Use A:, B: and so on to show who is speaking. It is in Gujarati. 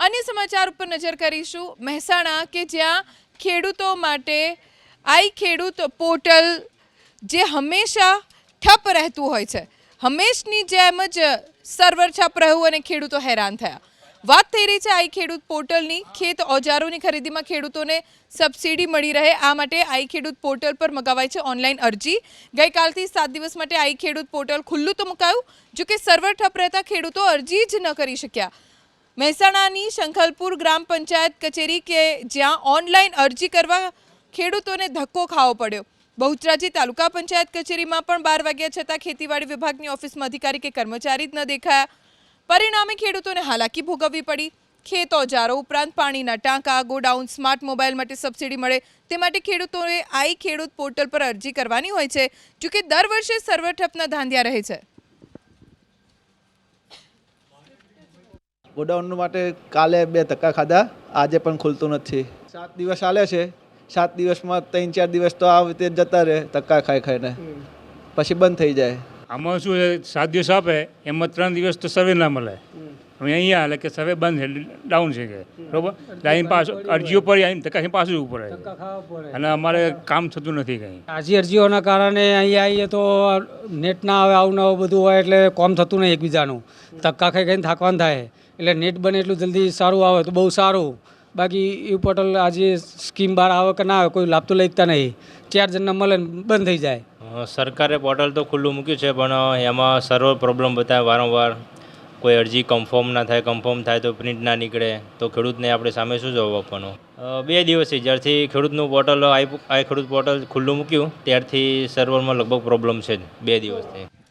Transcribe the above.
A: अन्य समाचार पर नजर करीशुं મહેસાણા કે જ્યાં ખેડૂતો માટે આઈ ખેડૂત પોર્ટલ જે હંમેશા ઠપ રહેતું હોય છે, હંમેશની જેમ જ સર્વર ઠપ રહ્યું અને ખેડૂતો હેરાન થયા। વાત થઈ રહી છે આઈ ખેડૂત પોર્ટલની। ખેત ઓજારોની ખરીદીમાં ખેડૂતોને સબસિડી મળી રહે આ માટે આઈ ખેડૂત પોર્ટલ પર મગાવાઈ છે ઓનલાઈન અરજી। ગઈકાલથી 7 દિવસ માટે આઈ ખેડૂત પોર્ટલ ખુલ્લું તો મુકાયું, જો કે સર્વર ઠપ રહેતા ખેડૂતો અરજી જ ન કરી શક્યા। મહેસાણાની શંખલપુર ગ્રામ પંચાયત કચેરી કે જ્યાં ઓનલાઈન અરજી કરવા ખેડૂતોને ધક્કો ખાવો પડ્યો। બહુચરાજી તાલુકા પંચાયત કચેરીમાં પણ 12 વાગ્યા છતાં ખેતીવાડી વિભાગની ઓફિસમાં અધિકારી કે કર્મચારી જ ન દેખાયા। પરિણામે ખેડૂતોને હાલાકી ભોગવવી પડી। ખેત ઓજારો ઉપરાંત પાણીના ટાંકા, ગોડાઉન, સ્માર્ટ મોબાઈલ માટે સબસિડી મળે તે માટે ખેડૂતોએ આઈ ખેડૂત પોર્ટલ પર અરજી કરવાની હોય છે, જો કે દર વર્ષે સર્વર ઠપના ધાંધિયા રહે છે।
B: ગોડાઉન માટે કાલે 2 ધક્કા ખાધા, આજે પણ ખુલતું નથી। 7 દિવસ ચાલે છે, 7 દિવસમાં 3-4 દિવસ તો આ રીતે જતા રહે ધક્કા ખાઈને, પછી બંધ થઈ જાય।
C: આમાં શું છે, 7 દિવસ આપે એમાં 3 દિવસ તો સર્વે ના મળે। હવે અહીંયા હાલે કે સર્વે બંધ છે, ડાઉન છે કે બરાબર, લાઈન પાછું અરજીઓ પર આવીને ધક્કા પાછું જવું પડે અને અમારે કામ થતું નથી કંઈ।
D: આજી અરજીઓના કારણે અહીંયા આવીએ તો નેટ ના આવે, આવું નવું બધું હોય એટલે કોમ થતું નહીં એકબીજાનું, ધક્કા ખાઈને થાકવાનું થાય। એટલે નેટ બને એટલું જલ્દી સારું આવે તો બહુ સારું। બાકી એ પોર્ટલ આજે સ્કીમ બહાર આવે કે ના આવે કોઈ લાભ તો લઈતા નહીં, 4 જણને મળે બંધ થઈ જાય।
E: સરકારે પોર્ટલ તો ખુલ્લું મૂક્યું છે પણ એમાં સર્વર પ્રોબ્લેમ બતાવે વારંવાર। કોઈ અરજી કન્ફર્મ ના થાય, કન્ફર્મ થાય તો પ્રિન્ટ ના નીકળે, તો ખેડૂતને આપણે સામે શું જવાબ આપવાનો? 2 દિવસથી જ્યારથી ખેડૂતનું પોર્ટલ આઈ ખેડૂત પોર્ટલ ખુલ્લું મૂક્યું ત્યારથી સર્વરમાં લગભગ પ્રોબ્લેમ છે જ 2 દિવસથી।